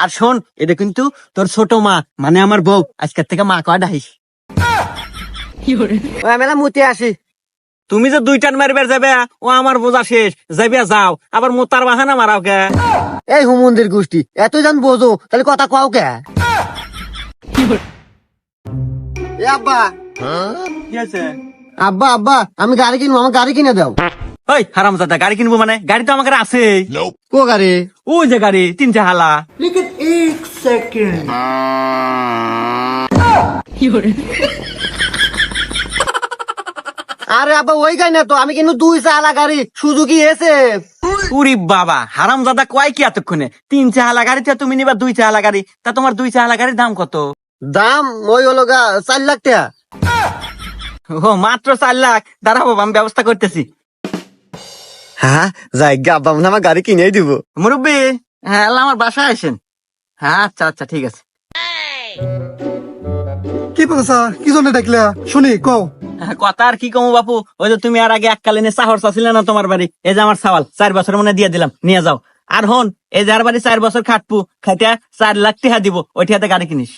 আর শোন, এটা কিন্তু তোর ছোট মা, মানে আমার বউ। আজকের থেকে মা কয়া ডাইস। মেলা মুতে আসি। তুমি যে 2 টান মারবে যাবে, ও আমার বোঝা শেষ যাবে, যাও আবার মোতার বাহানা মারাও কে? এই হুমন্দির গোষ্ঠী, এত জান বোঝো তাহলে কথা কও কে? আব্বা কি আছে? আব্বা আব্বা, আমি গাড়ি কিনবো, আমার গাড়ি কিনে দাও। ওই হারামজাদা, গাড়ি কিনবো মানে? গাড়ি তো আমার কাছে আছে। কো গাড়ি? ওই যে গাড়ি 3 হালা। লেকিন 1 সেকেন্ড। আরে আব্বা ওই গাড়ি না তো, আমি কিন্তু 2 চালা গাড়ি, সুজুকি এসএফ। উরি বাবা, হারামজাদা কয় কি এতক্ষণে? 3 চালা গাড়িতে তুমি নিবা 2 চালা গাড়ি, তা তোমার 2 চালা গাড়ির দাম কত? দাম ওই হলো 4 লাখ টাকা। ও মাত্র 4 লাখ? দাঁড়াবো, আমি ব্যবস্থা করতেছি। হ্যাঁ যাই গা, আব্বা আমার গাড়ি কিনেই দিব। মুরব্বী, হ্যাঁ আমার বাসায় আসেন। হ্যাঁ আচ্ছা আচ্ছা ঠিক আছে। কি বলছা? কি জন্য ডাকলা শুনি কও। কথা আর কি কমু বাপু, ওই যে তুমি আর আগে এককালীনে চাহর চাচ্ছিলে না তোমার বাড়ি, এই যে আমার সাওয়াল 4 বছর মনে দিয়ে দিলাম, নিয়ে যাও। আর হন, এই যার বাড়ি 4 বছর খাটপু, খাইটা 4 লাখ টাকা দিব, ওই টাকাতে গাড়ি কিনিস।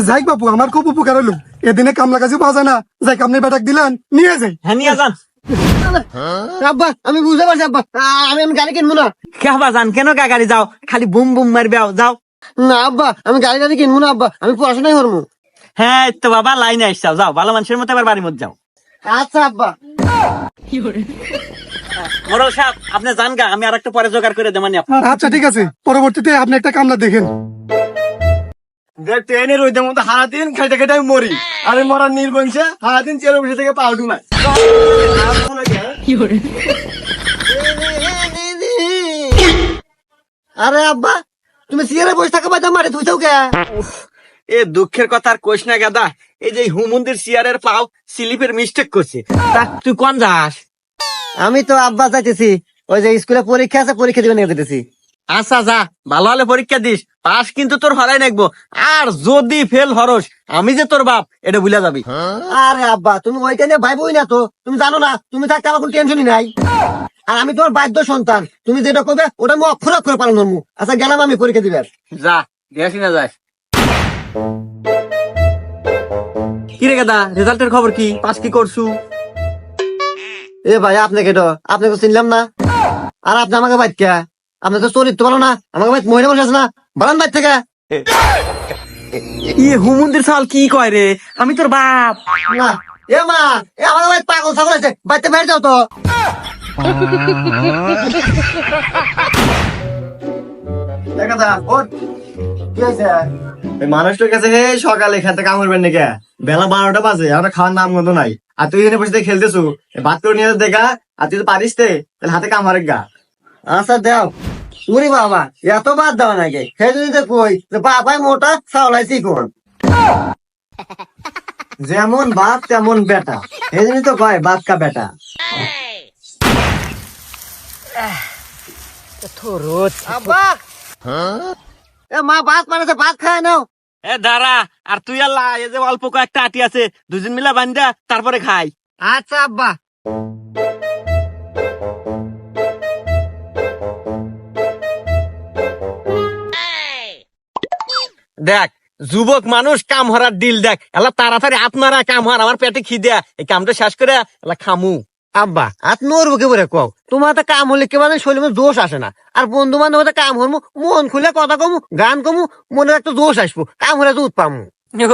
যাই বাপু, আমার খুব উপকার হলো। এদিনে কামলা কাজে পাওয়া যায় না, যাই কামনে বেটাক দিলেন, নিয়ে যাই। হ্যাঁ নিয়ে যান। আব্বা আমি বুঝতে পারছি আব্বা, আমি গাড়ি কিনবো না। কেবা যান কেন কা গাড়ি, যাও খালি বুম বুম মারবে, যাও। না আব্বা, আমি গাড়ি কিনবো না আব্বা, আমি পড়াশোনাই করবো। হ্যাঁ এই তো বাবা, লাইনে আসছাও, যাও ভালো মানুষের মতো আবার বাড়ির মধ্যে যাও। আচ্ছা আব্বা। মোড়ল সাহেব আপনি যান গা, আমি আর একটা পরে জোগাড় করে দেমানি। আচ্ছা ঠিক আছে, পরবর্তীতে আপনি একটা কামলা দেখেন। ট্রেনের ওই মতো সারাদিন খাইতে খাইতে আমি মরি, আমি মরার নির্বংশে সারাদিন চেয়ারে বসে থেকে পাউডু মাছ। আরে আব্বা, তুমি চেয়ারে বসে থাকা বাদ মারে তুইও কে? এ দুঃখের কথা আর কোশ না গাদা, এই যে হুমন্দির চেয়ারের পাও স্লিপের মিস্টেক করছে। তা তুই কোন যাস? আমি তো আব্বা যাইতেছি, ওই যে স্কুলে পরীক্ষা আছে, পরীক্ষা দিবে নিয়ে যেতেছি। আচ্ছা যা, ভালো হলে পরীক্ষা দিস, পাস কিন্তু তোর হরাই নাকবো। আর যদি ফেল হরস, আমি যে তোর বাপ এটা ভুলে যাবি। আরে আব্বা, তুমি ওইটা নিয়ে ভাইবই না তো, তুমি জানো না, তুমি থাকতে আমার কোনো টেনশনই নাই। আর আমি তোমার বাধ্য সন্তান, তুমি যেটা করবে ওটা আমি অক্ষর অক্ষর পালন করবো। আচ্ছা গেলাম আমি পরীক্ষা দিবে। যা গেছি না যাস। কি রে গাদা, রেজাল্টের খবর কি? পাস কি করছু? এ ভাই আপনাকে তো আপনাকে চিনলাম না। আর আপনি আমাকে বাইক কে? আপনি তো চরিত্র ভালো না, আমাকে বাইক মহিলা বসে আছে না, বাড়ান বাইক থেকে। ইয়ে হুমন্দির সাল কি কয় রে, আমি তোর বাপ না এ মা, এ আমাকে বাইক পাগল ছাগল আছে, বাইতে বাইরে যাও তো। মানুষটার কাছে হে সকালে খেতে কামড়বেন নাকি, বেলা 12টা বাজে, আমরা খাওয়ার নাম গন্ধ নাই। আর তুই এখানে বসে খেলতেছু, ভাত করে নিয়ে দেখা। আর তুই তো পারিস তে, তাহলে হাতে কামড়ের গা। আচ্ছা দাও। উরি বাবা, এত বাদ দাও নাকি? সেই জন্য তো কই যে বাবাই মোটা চাওলাই চিকন। যেমন বাপ তেমন বেটা, এই জন্যই তো কয় বাপ কা বেটা। আব্বা, এ মা ভাত বানাতে, ভাত খায় নাও। এ দাঁড়া, আর তুই আল্লাহ, এই যে অল্প কয়েকটা আটি আছে, দুজন মিলা বান্ধা তারপরে খাই। আচ্ছা আব্বা। দেখ যুবক মানুষ, কাম হরার দিল দেখ, এলা তাড়াতাড়ি আপনারা কাম হর, আমার পেটে খিদে, এই কামটা শেষ করে এলা খামু। আব্বা আর নড়বো কে বলে কও, তোমার তো কাম হলে কে মানে শরীরে জোশ আসে না। আর বন্ধু বান্ধব কাম হরমু, মন খুলে কথা কমু, গান কমু, মনে একটা জোশ আসবো, কাম হলে দুধ পামু।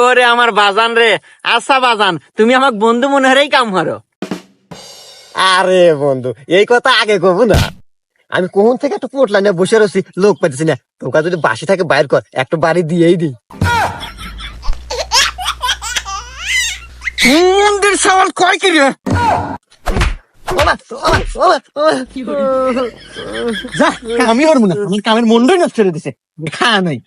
ওরে আমার বাজান রে, আচ্ছা বাজান, তুমি আমাকে বন্ধু মনে হরেই কাম হরো। আরে বন্ধু, এই কথা আগে কবু না। আমি কোন থেকে একটা পোটলা নিয়ে বসে রয়েছি, লোক পাইতেছি না। তোকা যদি বাসি থাকে বাইর কর, একটা বাড়ি দিয়েই দিই। মন্দির সওয়াল কয় কি রে? যা, আমি হরবো না, আমার কামের মন্ডই নষ্ট করে দিছে, খা নাই।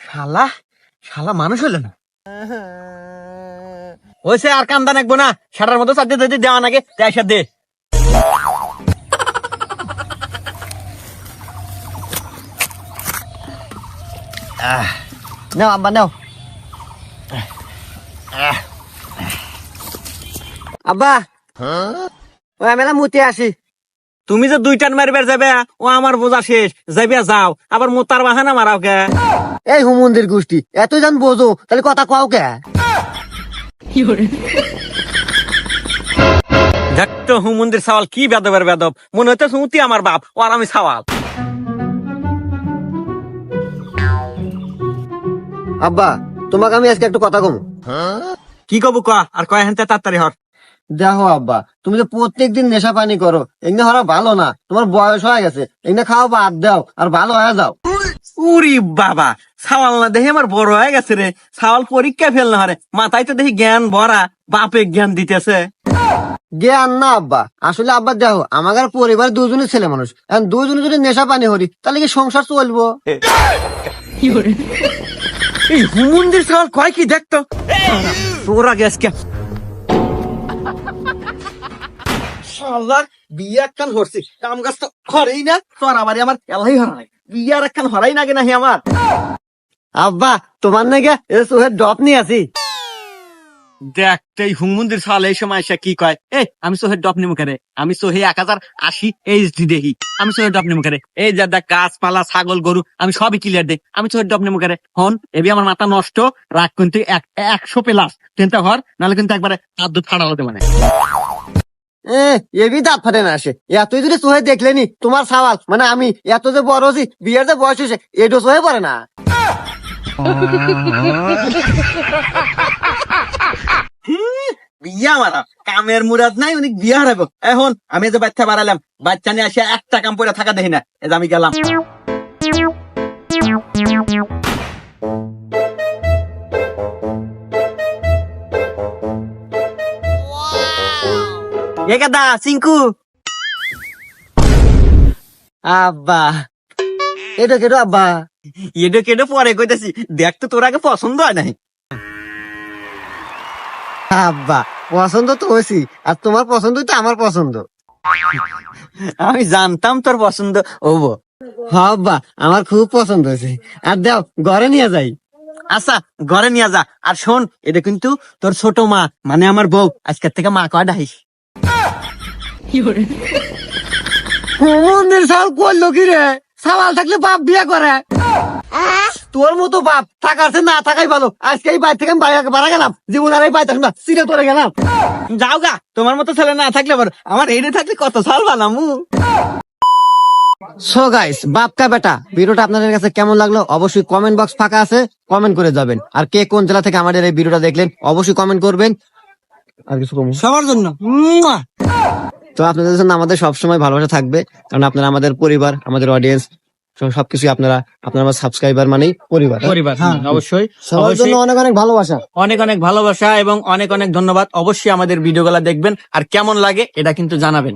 শালা শালা মানুষ হইল না। ওইসে আর কান্দা নাকবো না, সাটার মতো চারটে যদি দেওয়া নাগে তাই সব দে। নাও আব্বা নাও। আব্বা ওই আমি না মুতে আসি। তুমি যে 2 টান মারবার যাবে ও আমার বোঝা শেষ, যাইবে যাও, আবার মোতার বাহানা মারাও কে? এই হুমন্দির গোষ্ঠী এত জান বোঝো তাহলে কথা কও কে? দেখতো হুমন্দির সওয়াল কি বেদবের বেদব, মনে হইতে সুতি আমার বাপ আর আমি সওয়াল। আব্বা তোমাকে আমি আজকে একটু কথা কম। কি কবু ক, আর কয় হেনতে তাড়াতাড়ি হর। দেখো আব্বা, তুমি যে প্রত্যেকদিন নেশা পানি করো, এগুলো হওয়া ভালো না। তোমার বয়স হয়ে গেছে, এগুলো খাওয়া বাদ দাও আর ভালো হয়ে যাও। উরি বাবা, সওয়াল না দেখি আমার বড় হয়ে গেছে রে, সওয়াল পরীক্ষা ফেল না হরে, মাথায় তো দেখি জ্ঞান ভরা, বাপে জ্ঞান দিতেছে। জ্ঞান না আব্বা, আসলে আব্বা দেখো আমাদের পরিবার দুজনের ছেলে মানুষ, এখন দুজনে যদি নেশা পানি করি তাহলে কি সংসার চলবো? এই হুমন্দির সওয়াল কয় কি দেখতো, তোরা গেছ কে শালার বিয়ে একখান হরছি, কাম গাছ তো হরেই না, তোর আবারই আমার এলাই হরা নাই, বিয়ার একখান হরাই নাকি নাহি আমার। আব্বা তোমার নাকি সোহের ড্রপ নিয়ে আসি। দেখতে হুমন্দির সাল এই সময় এসে কি কয়, আমি সোহের ডপ নিমু করে, আমি সোহে 1080 HD দেখি, আমি সোহের ডপ নিমু করে, এই যা দেখ গাছপালা ছাগল গরু আমি সবই ক্লিয়ার দেই, আমি সোহের ডপ নিমু করে। হন এবি আমার মাথা নষ্ট, রাগ কিন্তু 100 প্লাস চিন্তা কর, নাহলে কিন্তু একবারে হাত দুধ ফাড়া হতে মানে। এবি দাঁত ফাটে না আসে, এতই যদি সোহে দেখলেনি তোমার সওয়াল মানে আমি এত যে বড় হচ্ছি, বিয়ের যে বয়স হয়েছে এটো সোহে পড়ে না। বিয়া মারা কামের মুরাদ নাই, উনি বিয়া হারাবো। এখন আমি যে বাচ্চা বাড়ালাম, বাচ্চা নিয়ে আসে একটা কাম করে থাকা দেখি না, এই যে আমি গেলাম। একাদা সিংকু আব্বা এটা কেটো আব্বা? এডো কেডো পরে কইতাছি, দেখ তো তোর আগে পছন্দ হয় নাই। আব্বা পছন্দ তো হয়েছি, আর তোমার পছন্দই তো আমার পছন্দ। আমি জানতাম তোর পছন্দ হবো। হ্যাঁ আব্বা আমার খুব পছন্দ হয়েছে, আর দাও ঘরে নিয়ে যাই। আচ্ছা ঘরে নিয়ে যা, আর শোন এটা কিন্তু তোর ছোট মা মানে আমার বউ, আজকের থেকে মা কয় ডাকিস। মন্দির সাল করলো কি রে? সাওয়াল থাকলে বাপ বিয়ে করে, তোর মতো বাপ থাকার চেয়ে না থাকাই ভালো। আজকে এই বাড়ি থেকে আমি বাড়া গেলাম, জীবন আর এই বাড়ি থাকলাম, সিরে তোরে গেলাম। যাও গা, তোমার মতো ছেলে না থাকলে বড়, আমার এইটা থাকলে কত সাল বানামু। সো গাইস, বাপ কা বেটা ভিডিওটা আপনাদের কাছে কেমন লাগলো অবশ্যই কমেন্ট বক্স ফাঁকা আছে, কমেন্ট করে যাবেন। আর কে কোন জেলা থেকে আমাদের এই ভিডিওটা দেখলেন অবশ্যই কমেন্ট করবেন। আর কিছু কম সবার জন্য তো আপনাদের জন্য আমাদের সবসময় ভালোবাসা থাকবে, কারণ আপনারা আমাদের পরিবার, আমাদের অডিয়েন্স, সবকিছু আপনারা আমার সাবস্ক্রাইবার মানেই পরিবার। পরিবার অবশ্যই, সবার জন্য অনেক অনেক ভালোবাসা, অনেক অনেক ভালোবাসা এবং অনেক অনেক ধন্যবাদ। অবশ্যই আমাদের ভিডিওগুলো দেখবেন, আর কেমন লাগে এটা কিন্তু জানাবেন।